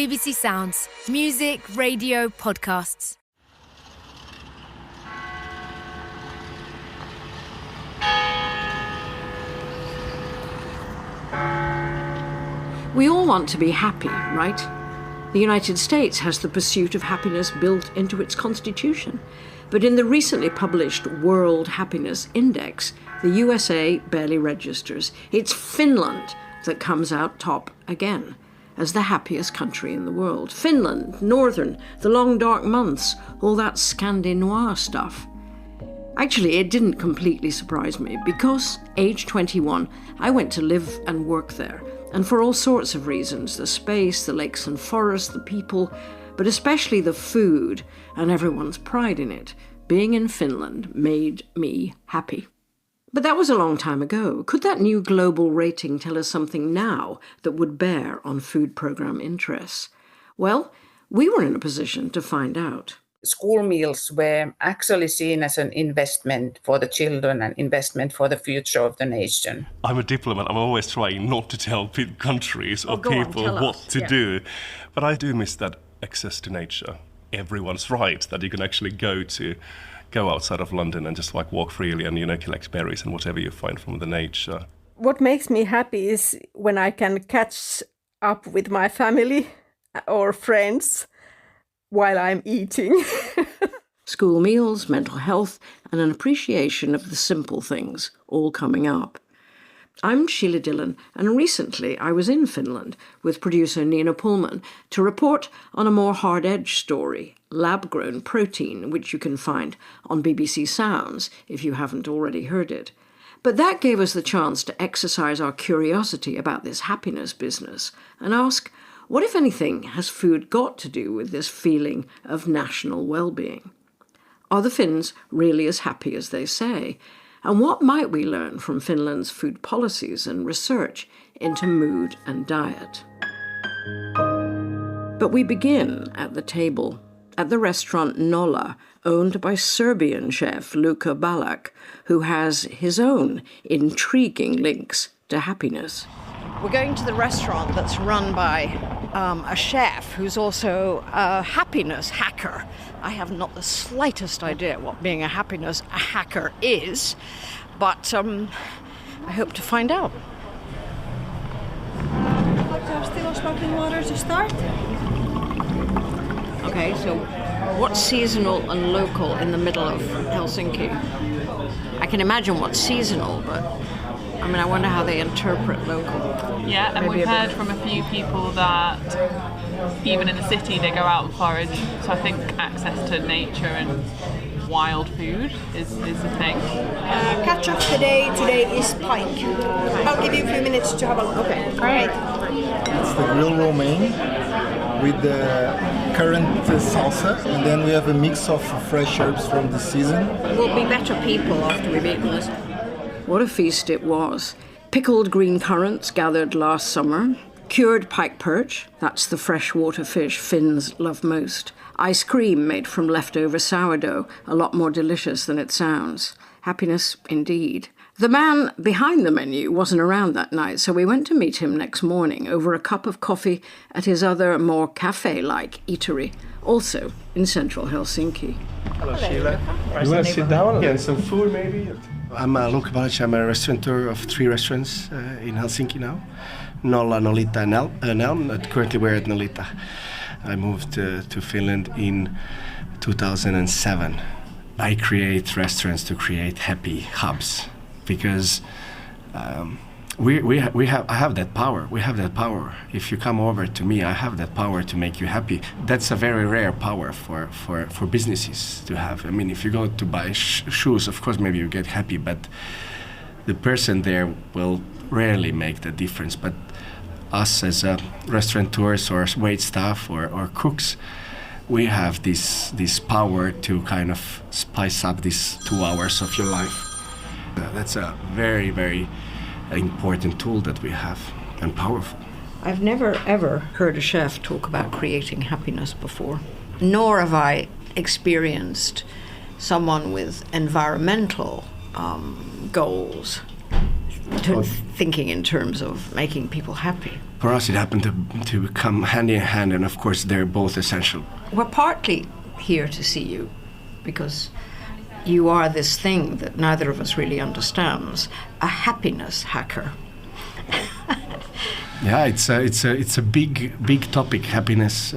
BBC Sounds. Music, radio, podcasts. We all want to be happy, right? The United States has the pursuit of happiness built into its constitution. But in the recently published World Happiness Index, the USA barely registers. It's Finland that comes out top again as the happiest country in the world. Finland, Northern, the long dark months, all that Scandinois stuff. Actually, it didn't completely surprise me because, age 21, I went to live and work there. And for all sorts of reasons, the space, the lakes and forests, the people, but especially the food and everyone's pride in it, being in Finland made me happy. But that was a long time ago. Could that new global rating tell us something now that would bear on food programme interests? Well, we were in a position to find out. School meals were actually seen as an investment for the children and investment for the future of the nation. I'm a diplomat. I'm always trying not to tell countries or people what to do. But I do miss that access to nature. Everyone's right that you can actually go outside of London and just like walk freely and, collect berries and whatever you find from the nature. What makes me happy is when I can catch up with my family or friends while I'm eating. School meals, mental health, and an appreciation of the simple things all coming up. I'm Sheila Dillon, and recently I was in Finland with producer Nina Pullman to report on a more hard-edged story, lab-grown protein, which you can find on BBC Sounds if you haven't already heard it. But that gave us the chance to exercise our curiosity about this happiness business and ask, what, if anything, has food got to do with this feeling of national well-being? Are the Finns really as happy as they say? And what might we learn from Finland's food policies and research into mood and diet? But we begin at the table, at the restaurant Nolla, owned by Serbian chef Luka Balac, who has his own intriguing links to happiness. We're going to the restaurant that's run by a chef who's also a happiness hacker. I have not the slightest idea what being a happiness hacker is, but I hope to find out. Still sparkling water to start. Okay, so what's seasonal and local in the middle of Helsinki? I can imagine what's seasonal, but I wonder how they interpret local. Yeah, and we've heard from a few people that even in the city they go out and forage. So I think access to nature and wild food is the thing. Catch of the day today is pike. I'll give you a few minutes to have a look. Okay, all right. It's the grilled romaine with the currant salsa, and then we have a mix of fresh herbs from the season. We'll be better people after we've eaten this. What a feast it was. Pickled green currants gathered last summer, cured pike perch, that's the freshwater fish Finns love most, ice cream made from leftover sourdough, a lot more delicious than it sounds. Happiness indeed. The man behind the menu wasn't around that night, so we went to meet him next morning over a cup of coffee at his other, more cafe-like eatery, also in central Helsinki. Hello, Sheila. You want to sit down and get some food, maybe? I'm Luka Balac. I'm a restaurateur of 3 restaurants in Helsinki now. Nolla, Nolita and Elm. Currently we're at Nolita. I moved to Finland in 2007. I create restaurants to create happy hubs because I have that power. We have that power. If you come over to me, I have that power to make you happy. That's a very rare power for businesses to have. If you go to buy shoes, of course, maybe you get happy, but the person there will rarely make the difference. But us as restaurateurs or wait staff or cooks, we have this power to kind of spice up these 2 hours of your life. That's a very, very important tool that we have, and powerful. I've never ever heard a chef talk about creating happiness before, nor have I experienced someone with environmental goals thinking in terms of making people happy? For us, it happened to come hand in hand, and of course, they're both essential. We're partly here to see you because you are this thing that neither of us really understands, a happiness hacker. Yeah, it's a big topic, happiness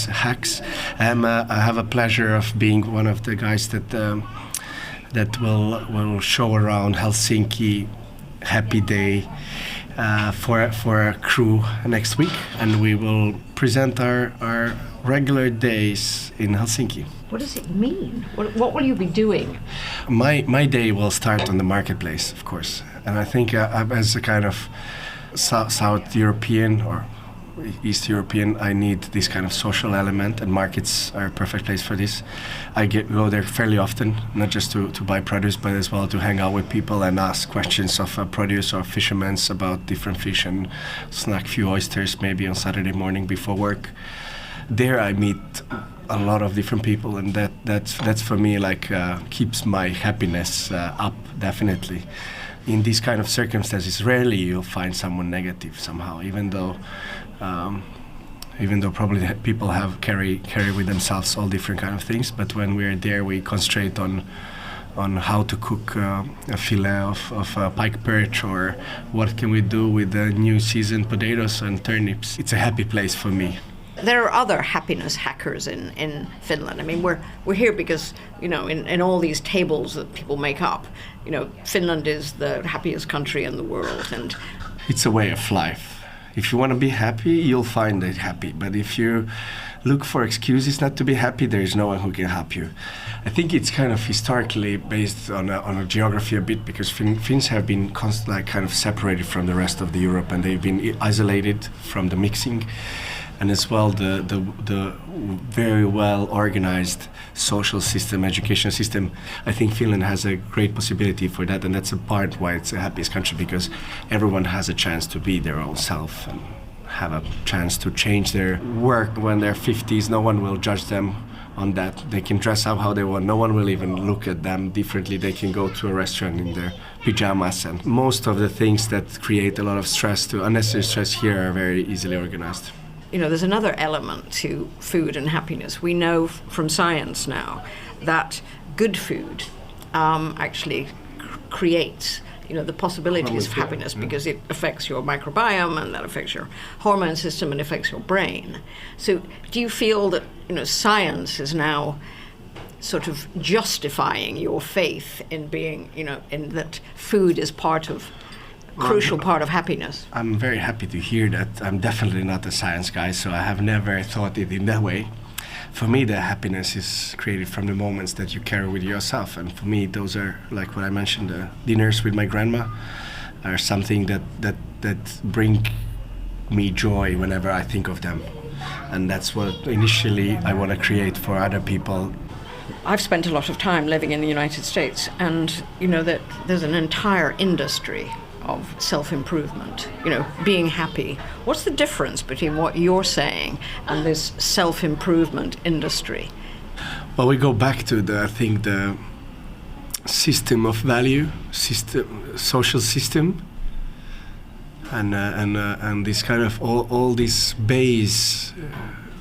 hacks. I have a pleasure of being one of the guys that will show around Helsinki Happy Day for a crew next week, and we will present our regular days in Helsinki. What does it mean? What will you be doing? My day will start on the marketplace, of course, and I think as a kind of South European or East European, I need this kind of social element, and markets are a perfect place for this. I go there fairly often, not just to buy produce, but as well to hang out with people and ask questions of produce or fishermen about different fish and snack a few oysters maybe on Saturday morning before work. There I meet a lot of different people, and that's for me like keeps my happiness up, definitely. In these kind of circumstances, rarely you'll find someone negative somehow, even though probably people carry with themselves all different kind of things. But when we're there, we concentrate on how to cook a fillet of pike perch, or what can we do with the new seasoned potatoes and turnips. It's a happy place for me. There are other happiness hackers in Finland. I mean, we're here because, in all these tables that people make up, Finland is the happiest country in the world, and it's a way of life. If you want to be happy, you'll find it happy. But if you look for excuses not to be happy, there is no one who can help you. I think it's kind of historically based on a geography a bit, because Finns have been kind of separated from the rest of the Europe, and they've been isolated from the mixing. And as well, the very well organized social system, education system. I think Finland has a great possibility for that, and that's a part why it's the happiest country, because everyone has a chance to be their own self and have a chance to change their work when they're 50s. No one will judge them on that. They can dress up how they want. No one will even look at them differently. They can go to a restaurant in their pajamas, and most of the things that create a lot of unnecessary stress here are very easily organized. There's another element to food and happiness. We know from science now that good food actually creates, the possibilities of happiness, because it affects your microbiome, and that affects your hormone system and affects your brain. So do you feel that, science is now sort of justifying your faith in being, in that food is crucial part of happiness? I'm very happy to hear that. I'm definitely not a science guy, so I have never thought it in that way. For me, the happiness is created from the moments that you carry with yourself, and for me, those are, like what I mentioned, the dinners with my grandma are something that bring me joy whenever I think of them, and that's what initially I want to create for other people. I've spent a lot of time living in the United States, and that there's an entire industry of self-improvement, being happy. What's the difference between what you're saying and this self-improvement industry? Well, we go back to the system of value, social system, and this kind of all this base,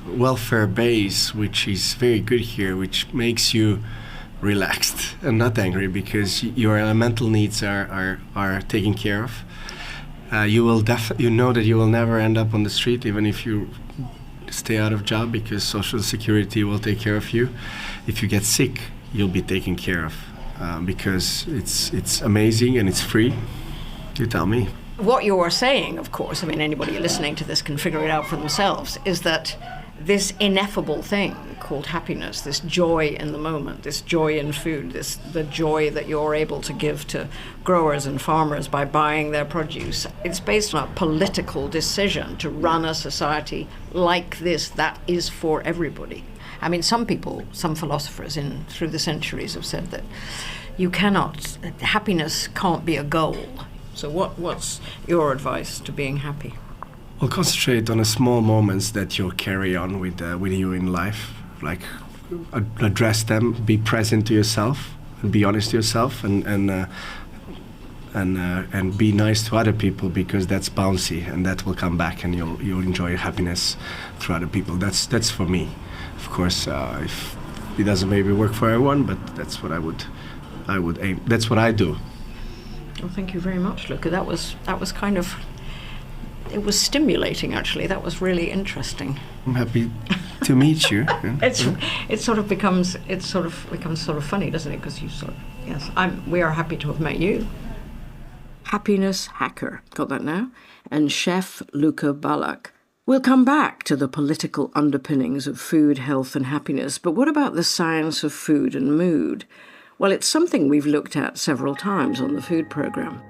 welfare base, which is very good here, which makes you relaxed and not angry, because your elemental needs are taken care of. You know that you will never end up on the street, even if you stay out of job, because social security will take care of you. If you get sick, you'll be taken care of, because it's amazing and it's free. You tell me. What you're saying, of course, anybody listening to this can figure it out for themselves, is that this ineffable thing called happiness, this joy in the moment, this joy in food, the joy that you're able to give to growers and farmers by buying their produce, it's based on a political decision to run a society like this that is for everybody. Some philosophers through the centuries have said that happiness can't be a goal. So what's your advice to being happy? Well, concentrate on the small moments that you'll carry on with you in life. Like, address them, be present to yourself, and be honest to yourself, and and be nice to other people, because that's bouncy and that will come back, and you'll enjoy happiness through other people. That's for me. Of course, if it doesn't maybe work for everyone, but that's what I would aim. That's what I do. Well, thank you very much, Luka. That was kind of, it was stimulating, actually. That was really interesting. I'm happy to meet you. It sort of becomes funny, doesn't it? Because you sort of, yes, we are happy to have met you. Happiness hacker, got that now? And chef Luka Balac. We'll come back to the political underpinnings of food, health and happiness, but what about the science of food and mood? Well, it's something we've looked at several times on the food programme.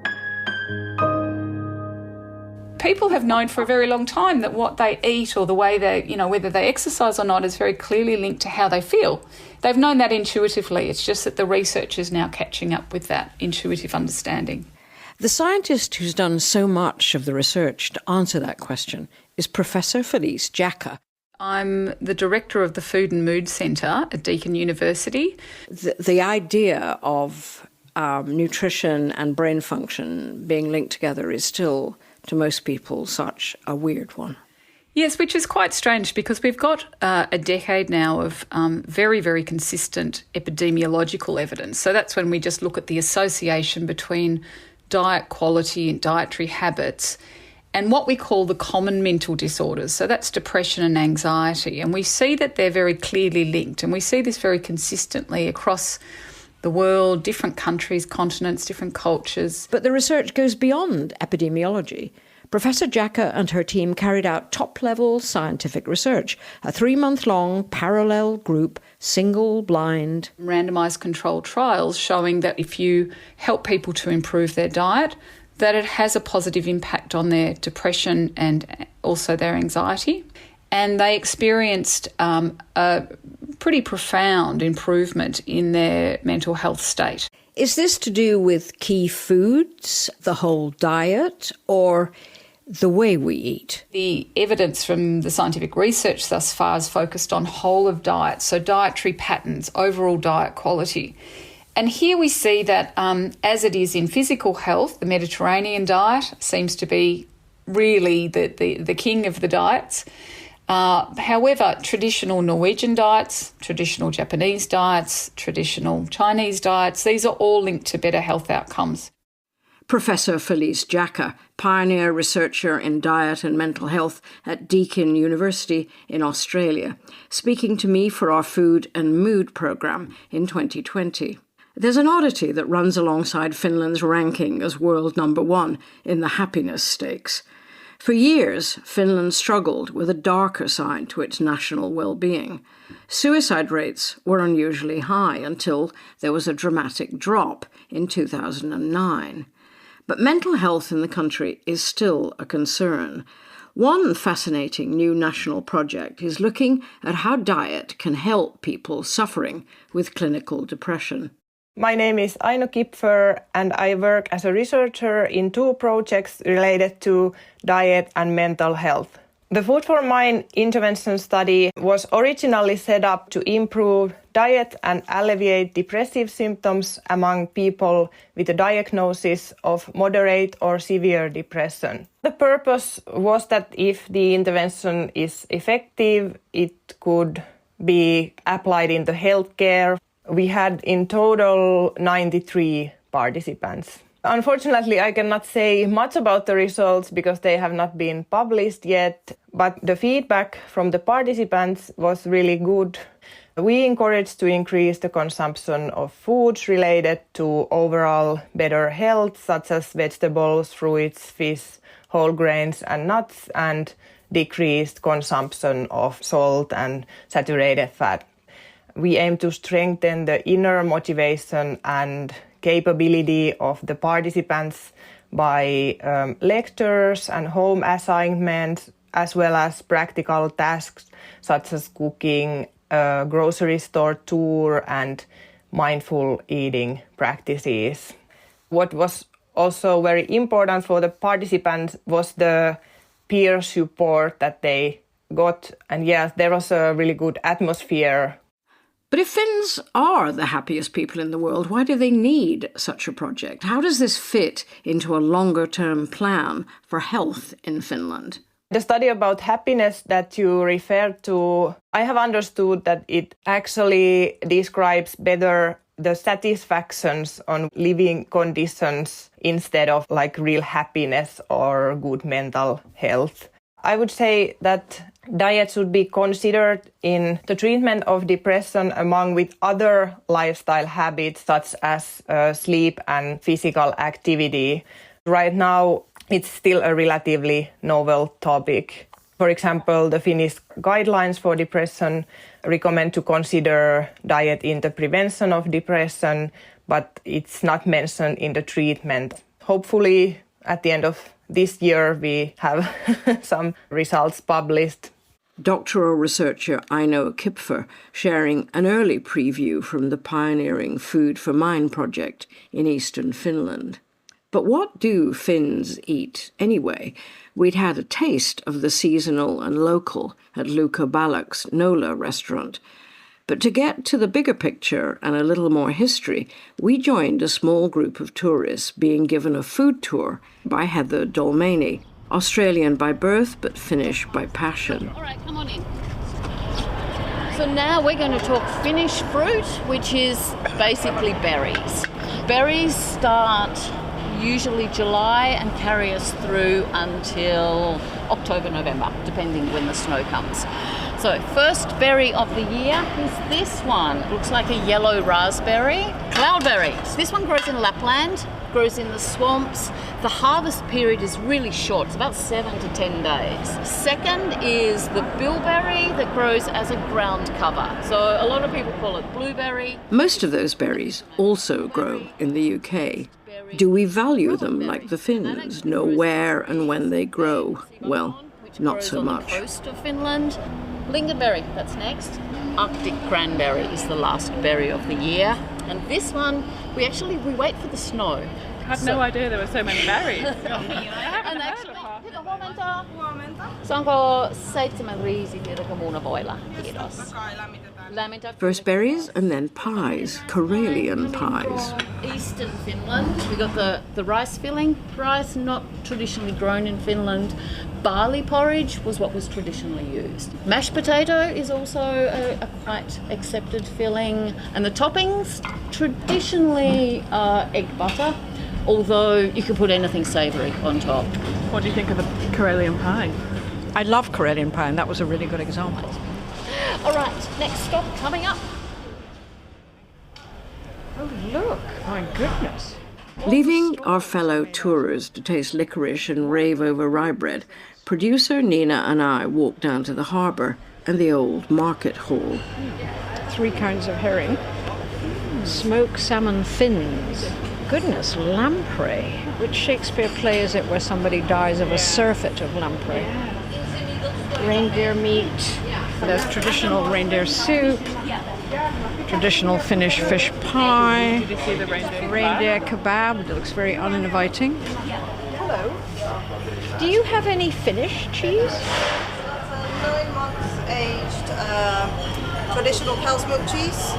People have known for a very long time that what they eat or the way they, whether they exercise or not, is very clearly linked to how they feel. They've known that intuitively. It's just that the research is now catching up with that intuitive understanding. The scientist who's done so much of the research to answer that question is Professor Felice Jacka. I'm the director of the Food and Mood Centre at Deakin University. The idea of nutrition and brain function being linked together is still, to most people, such a weird one. Yes, which is quite strange, because we've got a decade now of very, very consistent epidemiological evidence. So that's when we just look at the association between diet quality and dietary habits and what we call the common mental disorders. So that's depression and anxiety. And we see that they're very clearly linked. And we see this very consistently across the world, different countries, continents, different cultures. But the research goes beyond epidemiology. Professor Jacka and her team carried out top-level scientific research, a 3-month-long parallel group, single-blind, randomised controlled trials showing that if you help people to improve their diet, that it has a positive impact on their depression and also their anxiety. And they experienced a pretty profound improvement in their mental health state. Is this to do with key foods, the whole diet, or the way we eat? The evidence from the scientific research thus far is focused on whole of diet, so dietary patterns, overall diet quality. And here we see that as it is in physical health, the Mediterranean diet seems to be really the king of the diets. However, traditional Norwegian diets, traditional Japanese diets, traditional Chinese diets, these are all linked to better health outcomes. Professor Felice Jacka, pioneer researcher in diet and mental health at Deakin University in Australia, speaking to me for our Food and Mood programme in 2020. There's an oddity that runs alongside Finland's ranking as world number 1 in the happiness stakes. For years, Finland struggled with a darker side to its national well-being. Suicide rates were unusually high until there was a dramatic drop in 2009. But mental health in the country is still a concern. One fascinating new national project is looking at how diet can help people suffering with clinical depression. My name is Aino Kipfer, and I work as a researcher in 2 projects related to diet and mental health. The Food for Mind intervention study was originally set up to improve diet and alleviate depressive symptoms among people with a diagnosis of moderate or severe depression. The purpose was that if the intervention is effective, it could be applied into healthcare. We had in total 93 participants. Unfortunately, I cannot say much about the results because they have not been published yet, but the feedback from the participants was really good. We encouraged to increase the consumption of foods related to overall better health, such as vegetables, fruits, fish, whole grains and nuts, and decreased consumption of salt and saturated fat. We aim to strengthen the inner motivation and capability of the participants by lectures and home assignments, as well as practical tasks such as cooking, grocery store tour, and mindful eating practices. What was also very important for the participants was the peer support that they got. And yes, there was a really good atmosphere. But if Finns are the happiest people in the world, why do they need such a project? How does this fit into a longer-term plan for health in Finland? The study about happiness that you referred to, I have understood that it actually describes better the satisfactions on living conditions instead of like real happiness or good mental health. I would say that diet should be considered in the treatment of depression along with other lifestyle habits such as sleep and physical activity. Right now, it's still a relatively novel topic. For example, the Finnish guidelines for depression recommend to consider diet in the prevention of depression, but it's not mentioned in the treatment. Hopefully, at the end of this year, we have some results published. Doctoral researcher Aino Kipfer sharing an early preview from the pioneering Food for Mind project in Eastern Finland. But what do Finns eat anyway? We'd had a taste of the seasonal and local at Luka Balac's Nola restaurant. But to get to the bigger picture and a little more history, we joined a small group of tourists being given a food tour by Heather Dolmany, Australian by birth but Finnish by passion. All right, come on in. So now we're going to talk Finnish fruit, which is basically berries. Berries start usually July and carry us through until October, November, depending when the snow comes. So first berry of the year is this one. It looks like a yellow raspberry. Cloudberry. This one grows in Lapland, grows in the swamps. The harvest period is really short. It's about 7 to 10 days. Second is the bilberry that grows as a ground cover. So a lot of people call it blueberry. Most of those berries also grow in the UK. Do we value them like the Finns, know where and when they grow? Well, not so much. On the coast of Finland. Lingonberry, that's next. Arctic cranberry is the last berry of the year. And this one, we wait for the snow. I had no idea there were so many berries. And actually, huomenta. Saanko 7 riisitiedäkö muunavoilla? Kiitos. First berries and then pies, Karelian pies. Eastern Finland, we got the rice filling. Rice not traditionally grown in Finland. Barley porridge was what was traditionally used. Mashed potato is also a quite accepted filling. And the toppings, traditionally egg butter, although you can put anything savoury on top. What do you think of the Karelian pie? I love Karelian pie, and that was a really good example. All right, next stop coming up. Oh, look, my goodness. Leaving our fellow tourists to taste licorice and rave over rye bread, producer Nina and I walked down to the harbour and the old market hall. 3 kinds of herring. Smoked salmon fins. Goodness, lamprey. Which Shakespeare play is it where somebody dies of a surfeit of lamprey? Reindeer meat. There's traditional reindeer soup. Traditional Finnish fish pie. Did you see the reindeer kebab? It looks very uninviting. Hello. Do you have any Finnish cheese? That's a 9 months aged traditional cow's milk cheese,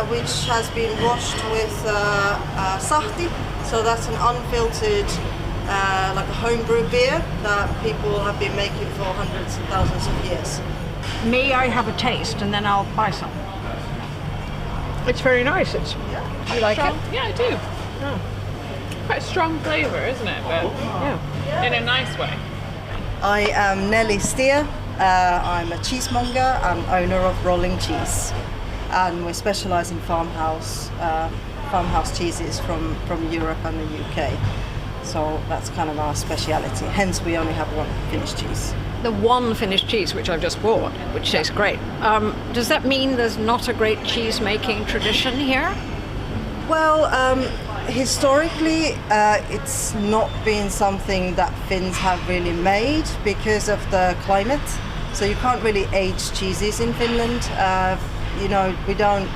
which has been washed with sahti. So that's an unfiltered, like a homebrew beer that people have been making for hundreds and thousands of years. May I have a taste and then I'll buy some? It's very nice. It's you like strong. it? Yeah, I do. Oh. Quite a strong flavour, isn't it? But yeah, in a nice way. I am Nelly Stier. I'm a cheesemonger and owner of Rolling Cheese, and we specialise in farmhouse cheeses from Europe and the UK. So that's kind of our speciality. Hence, we only have one Finnish cheese. The one Finnish cheese which I've just bought, which tastes great. Does that mean there's not a great cheese making tradition here? Well, historically, it's not been something that Finns have really made because of the climate. So you can't really age cheeses in Finland. We don't,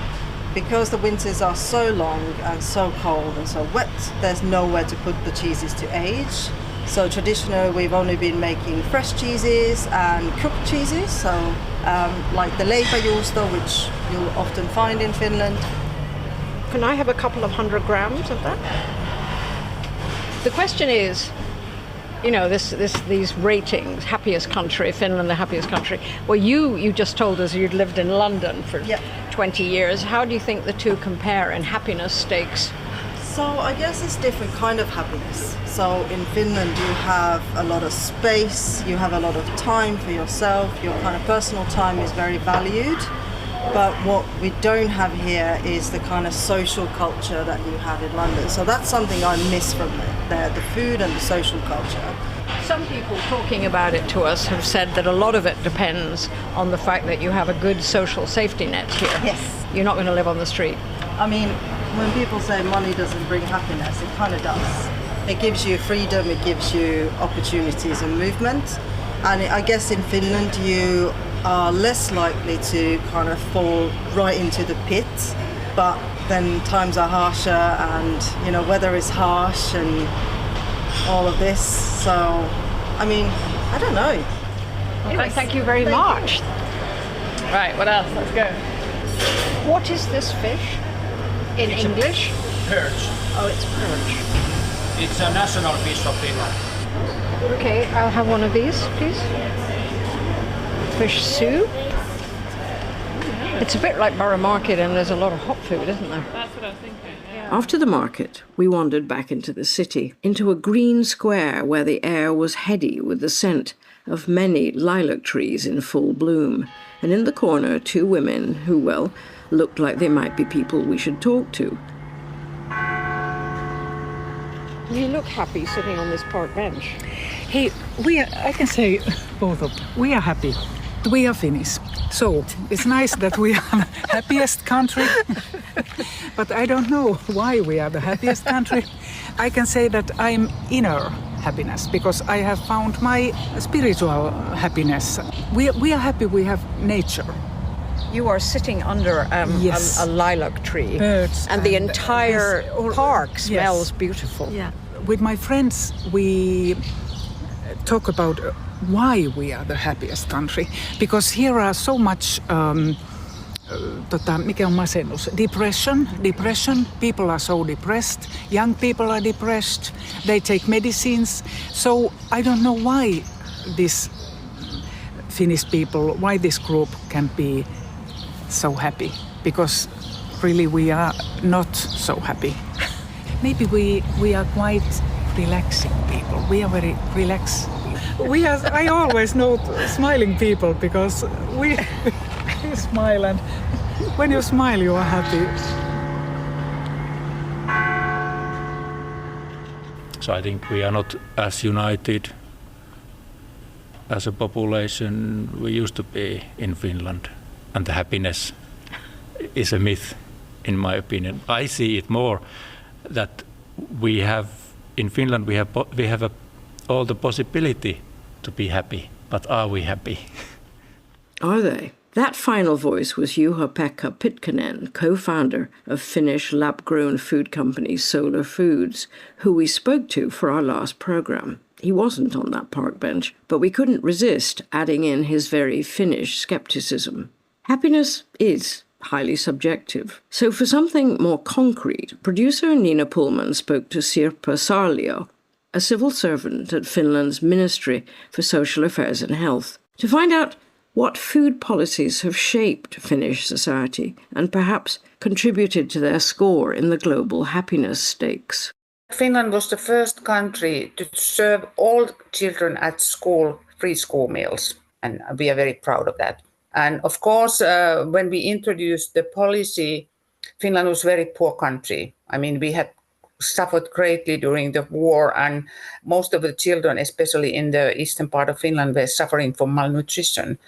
because the winters are so long and so cold and so wet, there's nowhere to put the cheeses to age. So traditionally, we've only been making fresh cheeses and cooked cheeses. So like the leipäjuusto, which you'll often find in Finland. Can I have a couple of 100 grams of that? The question is, you know, these ratings, happiest country, Finland, the happiest country. Well, you just told us you'd lived in London for 20 years. How do you think the two compare in happiness stakes? So I guess it's different kind of happiness. So in Finland you have a lot of space, you have a lot of time for yourself, your kind of personal time is very valued. But what we don't have here is the kind of social culture that you have in London. So that's something I miss from there, the food and the social culture. Some people talking about it to us have said that a lot of it depends on the fact that you have a good social safety net here. Yes. You're not going to live on the street. I mean, when people say money doesn't bring happiness, it kind of does. It gives you freedom, it gives you opportunities and movement. And I guess in Finland you are less likely to kind of fall right into the pit, but then times are harsher and, you know, weather is harsh and all of this. So, I mean, I don't know. Anyway, thank you very much. Right, what else? Let's go. What is this fish in English? Perch. Oh, it's perch. It's a national fish of Finland. Okay, I'll have one of these, please. Fish soup. It's a bit like Borough Market and there's a lot of hot food, isn't there? That's what I was thinking, yeah. After the market, we wandered back into the city, into a green square where the air was heady with the scent of many lilac trees in full bloom. And in the corner, two women who, well, looked like they might be people we should talk to. You look happy sitting on this park bench. Hey, I can say both of them. We are happy. We are Finnish. So it's nice that we are the happiest country. But I don't know why we are the happiest country. I can say that I'm inner happiness because I have found my spiritual happiness. We are happy we have nature. You are sitting under yes. a lilac tree. Birds and the entire park smells beautiful. Yeah. With my friends, we talk about why we are the happiest country. Because here are so much, mikä on masennus? Depression. People are so depressed. Young people are depressed. They take medicines. So I don't know why this Finnish people, why this group can be so happy, because really we are not so happy. Maybe we are quite relaxing people. We are very relaxed. I always know smiling people because we smile, and when you smile you are happy. So I think we are not as united as a population we used to be in Finland. And the happiness is a myth, in my opinion. I see it more that we have, in Finland, we have all the possibility to be happy. But are we happy? Are they? That final voice was Juha-Pekka Pitkänen, co-founder of Finnish lab-grown food company Solar Foods, who we spoke to for our last programme. He wasn't on that park bench, but we couldn't resist adding in his very Finnish scepticism. Happiness is highly subjective. So for something more concrete, producer Nina Pullman spoke to Sirpa Sarlio, a civil servant at Finland's Ministry for Social Affairs and Health, to find out what food policies have shaped Finnish society and perhaps contributed to their score in the global happiness stakes. Finland was the first country to serve all children at school free school meals, and we are very proud of that. And of course, when we introduced the policy, Finland was a very poor country. I mean, we had suffered greatly during the war, and most of the children, especially in the eastern part of Finland, were suffering from malnutrition.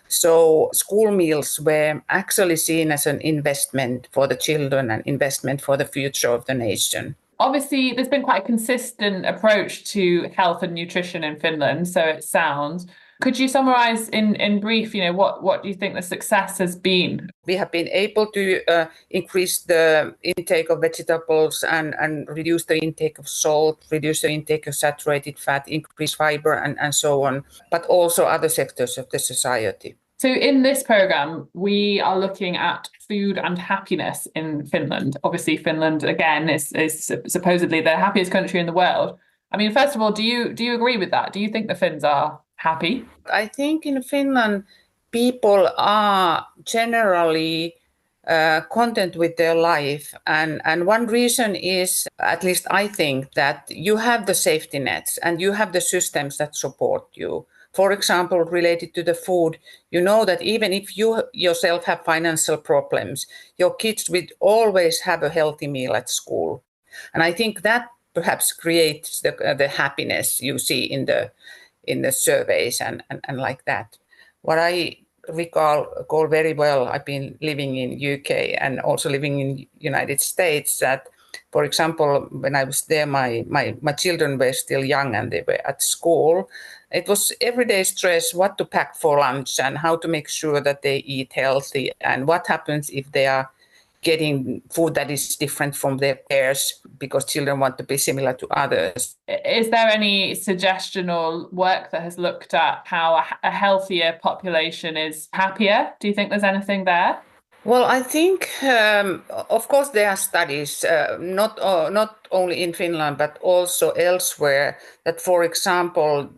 So school meals were actually seen as an investment for the children and investment for the future of the nation. Obviously, there's been quite a consistent approach to health and nutrition in Finland, so it sounds. Could you summarise in brief, what do you think the success has been? We have been able to increase the intake of vegetables and reduce the intake of salt, reduce the intake of saturated fat, increase fiber and so on, but also other sectors of the society. So in this programme, we are looking at food and happiness in Finland. Obviously, Finland, again, is supposedly the happiest country in the world. I mean, first of all, do you agree with that? Do you think the Finns are happy? I think in Finland, people are generally content with their life. And one reason is, at least I think, that you have the safety nets and you have the systems that support you. For example, related to the food, you know that even if you yourself have financial problems, your kids will always have a healthy meal at school. And I think that perhaps creates the happiness you see in the surveys and like that. What I recall very well, I've been living in UK and also living in United States, that, for example, when I was there, my children were still young and they were at school. It was everyday stress, what to pack for lunch and how to make sure that they eat healthy and what happens if they are getting food that is different from their peers because children want to be similar to others. Is there any suggestion or work that has looked at how a healthier population is happier? Do you think there's anything there? Well, I think, of course, there are studies, not only in Finland, but also elsewhere, that, for example,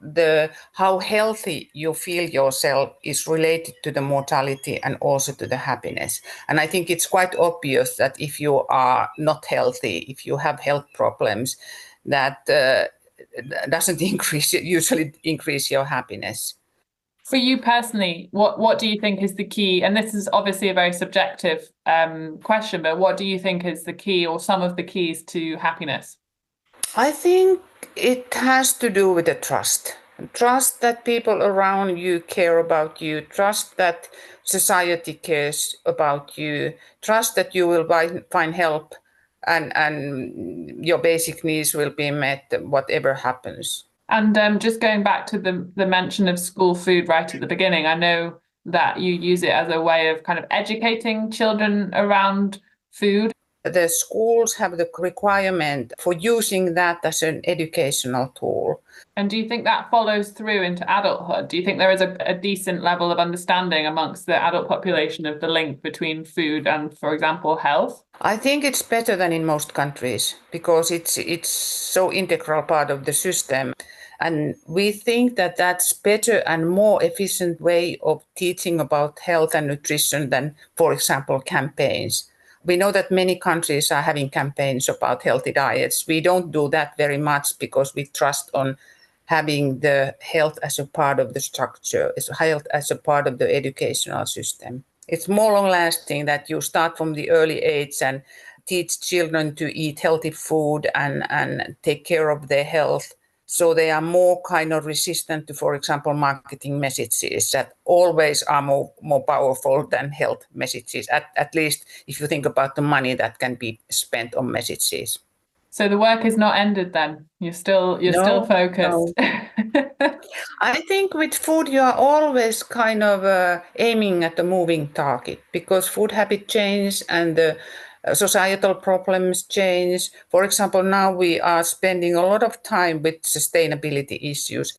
how healthy you feel yourself is related to the mortality and also to the happiness. And I think it's quite obvious that if you are not healthy, if you have health problems, that doesn't usually increase your happiness. For you personally, what do you think is the key? And this is obviously a very subjective question, but what do you think is the key or some of the keys to happiness? I think it has to do with the trust. Trust that people around you care about you. Trust that society cares about you. Trust that you will find help and your basic needs will be met, whatever happens. And just going back to the mention of school food right at the beginning, I know that you use it as a way of kind of educating children around food. The schools have the requirement for using that as an educational tool. And do you think that follows through into adulthood? Do you think there is a decent level of understanding amongst the adult population of the link between food and, for example, health? I think it's better than in most countries because it's so integral part of the system. And we think that that's better and more efficient way of teaching about health and nutrition than, for example, campaigns. We know that many countries are having campaigns about healthy diets. We don't do that very much because we trust on having the health as a part of the structure, health as a part of the educational system. It's more long-lasting that you start from the early age and teach children to eat healthy food and take care of their health. So they are more kind of resistant to, for example, marketing messages that always are more powerful than health messages, at least if you think about the money that can be spent on messages. So the work is not ended then? You're still focused? No. I think with food you are always kind of aiming at a moving target because food habit change and the societal problems change. For example, now we are spending a lot of time with sustainability issues.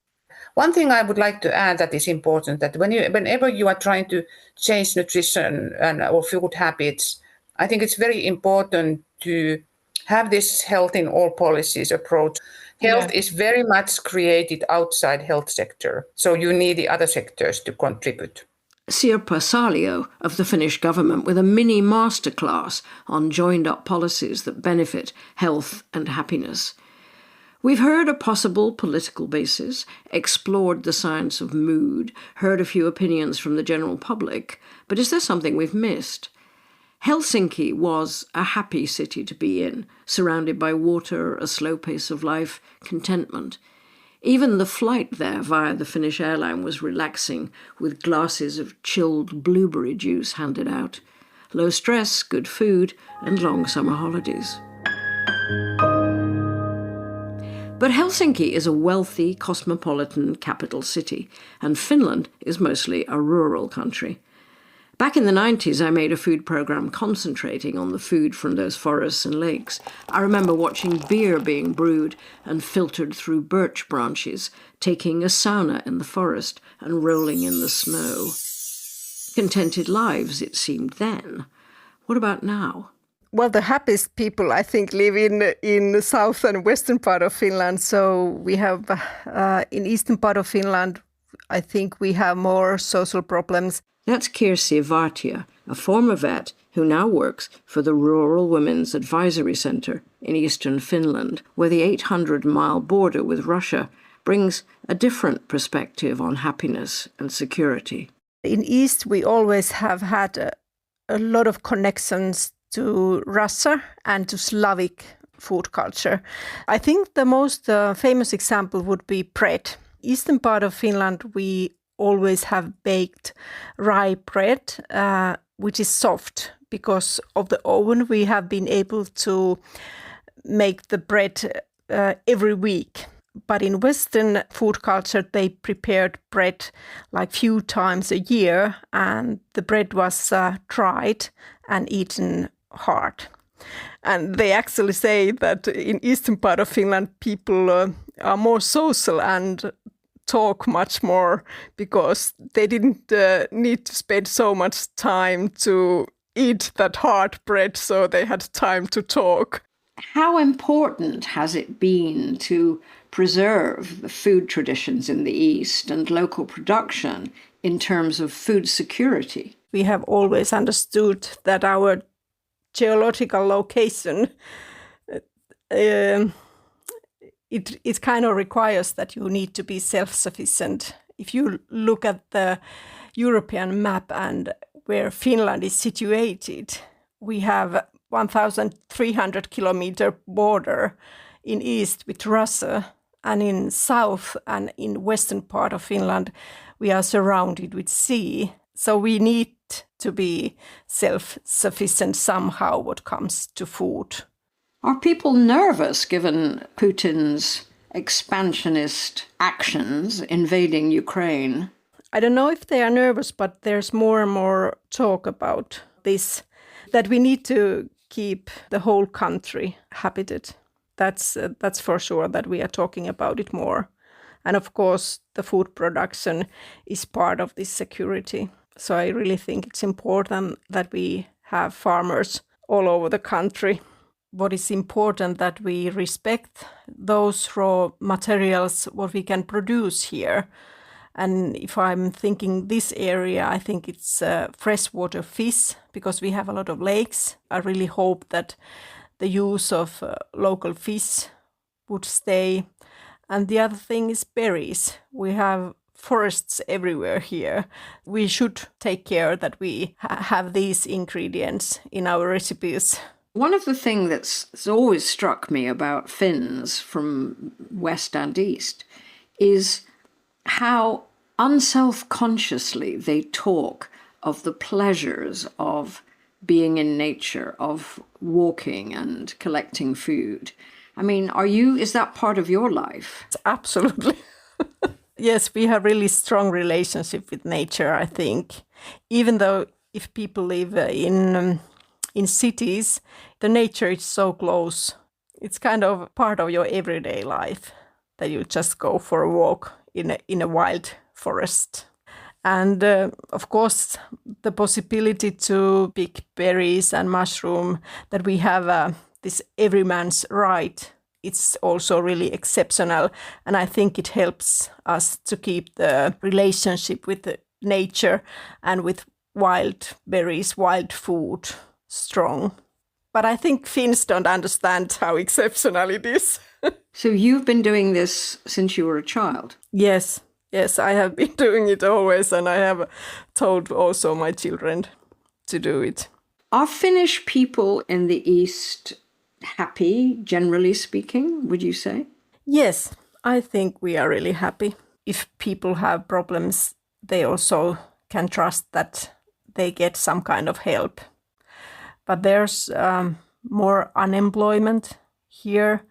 One thing I would like to add that is important, that whenever you are trying to change nutrition or food habits, I think it's very important to have this health in all policies approach. Health is very much created outside health sector, so you need the other sectors to contribute. Sirpa Salio of the Finnish government with a mini masterclass on joined-up policies that benefit health and happiness. We've heard a possible political basis, explored the science of mood, heard a few opinions from the general public, but is there something we've missed? Helsinki was a happy city to be in, surrounded by water, a slow pace of life, contentment. Even the flight there via the Finnish airline was relaxing, with glasses of chilled blueberry juice handed out. Low stress, good food, and long summer holidays. But Helsinki is a wealthy, cosmopolitan capital city, and Finland is mostly a rural country. Back in the 90s, I made a food program concentrating on the food from those forests and lakes. I remember watching beer being brewed and filtered through birch branches, taking a sauna in the forest and rolling in the snow. Contented lives, it seemed then. What about now? Well, the happiest people, I think, live in the south and western part of Finland. So we have, in eastern part of Finland, I think we have more social problems. That's Kirsi Vartia, a former vet who now works for the Rural Women's Advisory Centre in Eastern Finland, where the 800-mile border with Russia brings a different perspective on happiness and security. In East, we always have had a lot of connections to Russia and to Slavic food culture. I think the most famous example would be bread. Eastern part of Finland, we always have baked rye bread, which is soft. Because of the oven, we have been able to make the bread every week. But in Western food culture, they prepared bread like few times a year, and the bread was dried and eaten hard. And they actually say that in eastern part of Finland, people are more social and talk much more because they didn't need to spend so much time to eat that hard bread, so they had time to talk. How important has it been to preserve the food traditions in the East and local production in terms of food security? We have always understood that our geological location, it kind of requires that you need to be self-sufficient. If you look at the European map and where Finland is situated, we have 1,300 kilometer border in east with Russia, and in south and in western part of Finland, we are surrounded with sea. So we need to be self-sufficient somehow when it comes to food. Are people nervous given Putin's expansionist actions invading Ukraine? I don't know if they are nervous, but there's more and more talk about this, that we need to keep the whole country habited. That's for sure, that we are talking about it more. And of course, the food production is part of this security. So I really think it's important that we have farmers all over the country. What is important that we respect those raw materials, what we can produce here. And if I'm thinking this area, I think it's freshwater fish, because we have a lot of lakes. I really hope that the use of local fish would stay. And the other thing is berries. We have forests everywhere here. We should take care that we have these ingredients in our recipes. One of the things that's always struck me about Finns from West and East is how unself-consciously they talk of the pleasures of being in nature, of walking and collecting food. I mean, is that part of your life? Absolutely. Yes, we have really strong relationship with nature, I think. Even though if people live in cities, the nature is so close. It's kind of part of your everyday life that you just go for a walk in a wild forest. And of course, the possibility to pick berries and mushroom, that we have this everyman's right, it's also really exceptional. And I think it helps us to keep the relationship with the nature and with wild berries, wild food strong. But I think Finns don't understand how exceptional it is. So you've been doing this since you were a child? Yes, I have been doing it always, and I have told also my children to do it. Are Finnish people in the East happy, generally speaking, would you say? Yes, I think we are really happy. If people have problems, they also can trust that they get some kind of help. But there's more unemployment here,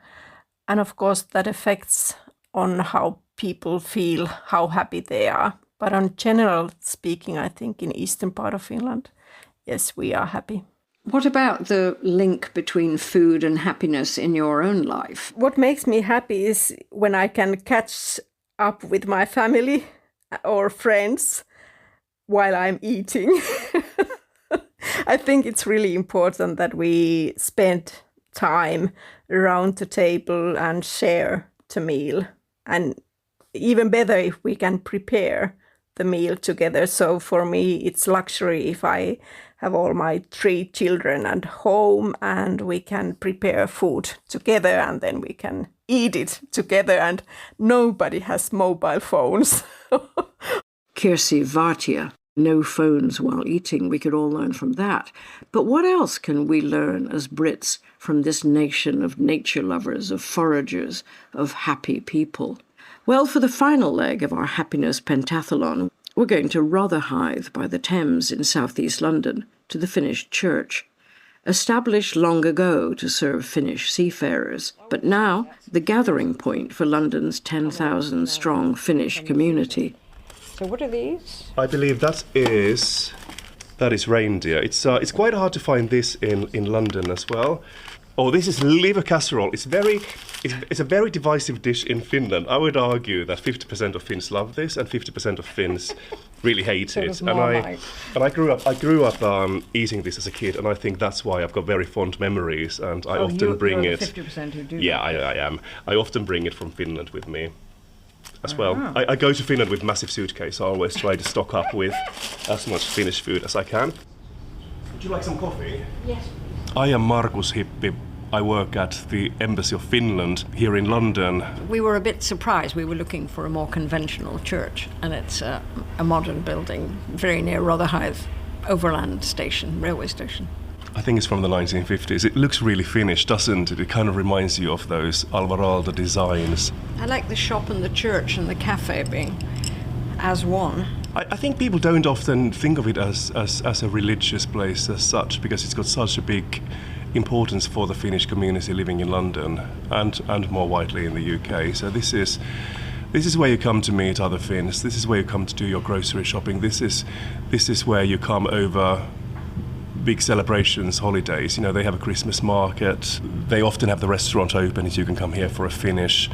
And of course, that affects on how people feel, how happy they are. But on general speaking, I think in eastern part of Finland, yes, we are happy. What about the link between food and happiness in your own life? What makes me happy is when I can catch up with my family or friends while I'm eating. I think it's really important that we spend time around the table and share the meal. And even better if we can prepare the meal together. So for me, it's luxury if I have all my 3 children at home and we can prepare food together and then we can eat it together and nobody has mobile phones. Kirsi Vartia, no phones while eating. We could all learn from that. But what else can we learn as Brits from this nation of nature lovers, of foragers, of happy people? Well, for the final leg of our happiness pentathlon, we're going to Rotherhithe by the Thames in southeast London to the Finnish church. Established long ago to serve Finnish seafarers, but now the gathering point for London's 10,000-strong Finnish community. So what are these? I believe that is reindeer. It's quite hard to find this in London as well. Oh, this is liver casserole. It's a very divisive dish in Finland. I would argue that 50% of Finns love this and 50% of Finns really hate it. And I grew up eating this as a kid, and I think that's why I've got very fond memories. And I often bring you're it. The 50% who do. Yeah, I am. I often bring it from Finland with me as well. I go to Finland with massive suitcase. I always try to stock up with as much Finnish food as I can. Would you like some coffee? Yes. I am Markus Hippi. I work at the Embassy of Finland here in London. We were a bit surprised. We were looking for a more conventional church, and it's a modern building very near Rotherhithe Overland Station, railway station. I think it's from the 1950s. It looks really Finnish, doesn't it? It kind of reminds you of those Alvar Aalto designs. I like the shop and the church and the cafe being as one. I think people don't often think of it as a religious place as such, because it's got such a big importance for the Finnish community living in London and more widely in the UK. So this is where you come to meet other Finns. This is where you come to do your grocery shopping. This is where you come over big celebrations, holidays. You know, they have a Christmas market. They often have the restaurant open, and you can come here for a Finnish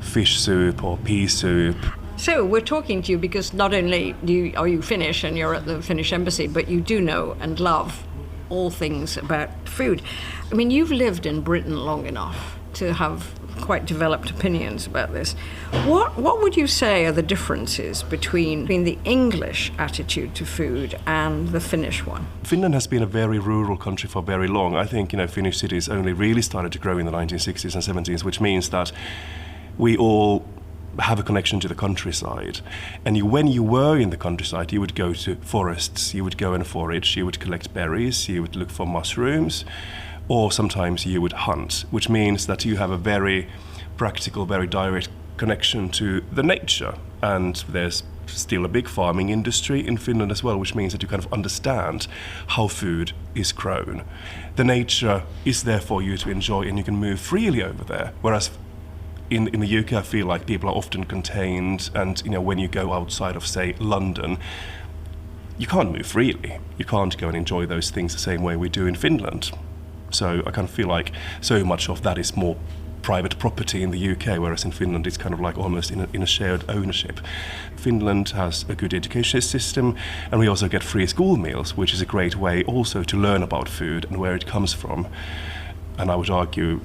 fish soup or pea soup. So we're talking to you because not only are you Finnish and you're at the Finnish embassy, but you do know and love all things about food. I mean, you've lived in Britain long enough to have quite developed opinions about this. What would you say are the differences between the English attitude to food and the Finnish one? Finland has been a very rural country for very long. I think, Finnish cities only really started to grow in the 1960s and 70s, which means that we all have a connection to the countryside. And when you were in the countryside, you would go to forests, you would go and forage, you would collect berries, you would look for mushrooms, or sometimes you would hunt, which means that you have a very practical, very direct connection to the nature. And there's still a big farming industry in Finland as well, which means that you kind of understand how food is grown. The nature is there for you to enjoy, and you can move freely over there. Whereas in the UK, I feel like people are often contained, and when you go outside of, say, London, you can't move freely. You can't go and enjoy those things the same way we do in Finland. So I kind of feel like so much of that is more private property in the UK, whereas in Finland it's kind of like almost in a shared ownership. Finland has a good education system, and we also get free school meals, which is a great way also to learn about food and where it comes from. And I would argue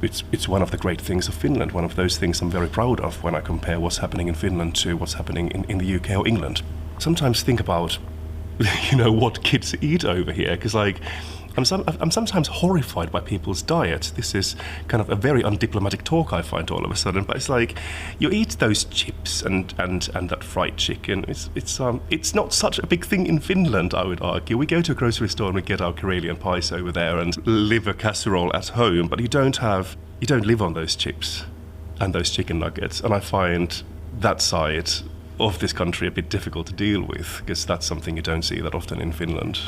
it's one of the great things of Finland, one of those things I'm very proud of when I compare what's happening in Finland to what's happening in the UK or England. Sometimes think about, what kids eat over here, because I'm sometimes horrified by people's diet. This is kind of a very undiplomatic talk, I find, all of a sudden. But it's like, you eat those chips and that fried chicken. It's not such a big thing in Finland, I would argue. We go to a grocery store and we get our Karelian pies over there and liver casserole at home, but you don't live on those chips and those chicken nuggets. And I find that side of this country a bit difficult to deal with, because that's something you don't see that often in Finland.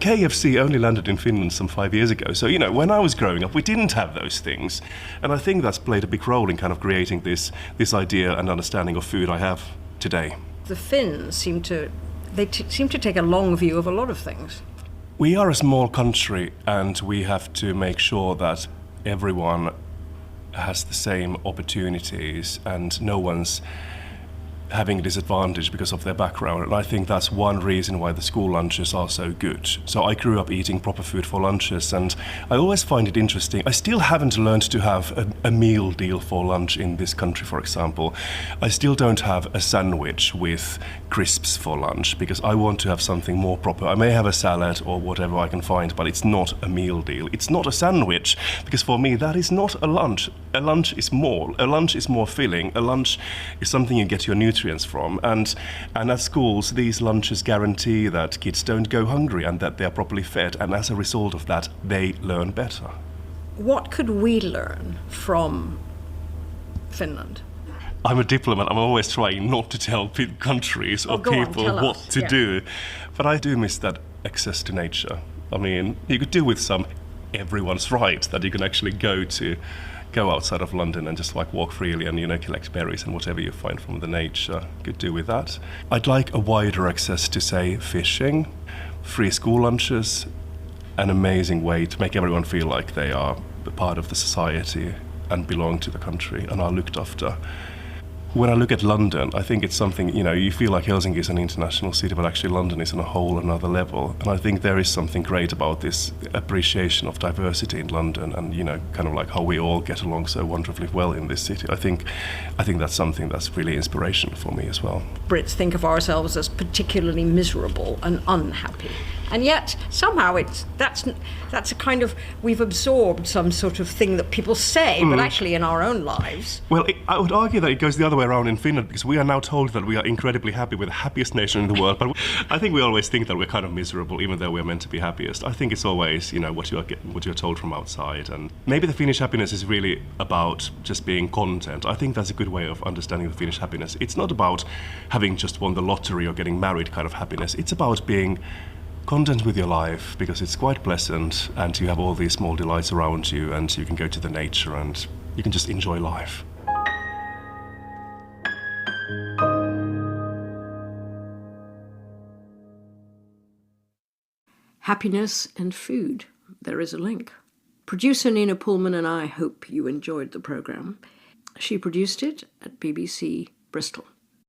KFC only landed in Finland some 5 years ago, so when I was growing up we didn't have those things, and I think that's played a big role in kind of creating this idea and understanding of food I have today. The Finns seem to take a long view of a lot of things. We are a small country and we have to make sure that everyone has the same opportunities and no one's having a disadvantage because of their background. And I think that's one reason why the school lunches are so good. So I grew up eating proper food for lunches, and I always find it interesting. I still haven't learned to have a meal deal for lunch in this country, for example. I still don't have a sandwich with crisps for lunch because I want to have something more proper. I may have a salad or whatever I can find, but it's not a meal deal. It's not a sandwich, because for me that is not a lunch. A lunch is more. A lunch is more filling. A lunch is something you get your nutrients from, and at schools these lunches guarantee that kids don't go hungry and that they are properly fed, and as a result of that they learn better. What could we learn from Finland? I'm a diplomat. I'm always trying not to tell countries or people what to do, but I do miss that access to nature. I mean, you could do with some everyone's right that you can actually go outside of London and just walk freely and collect berries and whatever you find from the nature. Could do with that. I'd like a wider access to, say, fishing, free school lunches, an amazing way to make everyone feel like they are a part of the society and belong to the country and are looked after. When I look at London, I think it's something, you feel like Helsinki is an international city, but actually London is on a whole another level. And I think there is something great about this appreciation of diversity in London and, kind of like how we all get along so wonderfully well in this city. I think that's something that's really inspirational for me as well. Brits think of ourselves as particularly miserable and unhappy. And yet, somehow that's a kind of, we've absorbed some sort of thing that people say, but actually in our own lives. Well, I would argue that it goes the other way around in Finland, because we are now told that we are incredibly happy. We're the happiest nation in the world, but I think we always think that we're kind of miserable, even though we're meant to be happiest. I think it's always, what you're told from outside. And maybe the Finnish happiness is really about just being content. I think that's a good way of understanding the Finnish happiness. It's not about having just won the lottery or getting married kind of happiness. It's about being content with your life, because it's quite pleasant and you have all these small delights around you and you can go to the nature and you can just enjoy life. Happiness and food. There is a link. Producer Nina Pullman and I hope you enjoyed the programme. She produced it at BBC Bristol.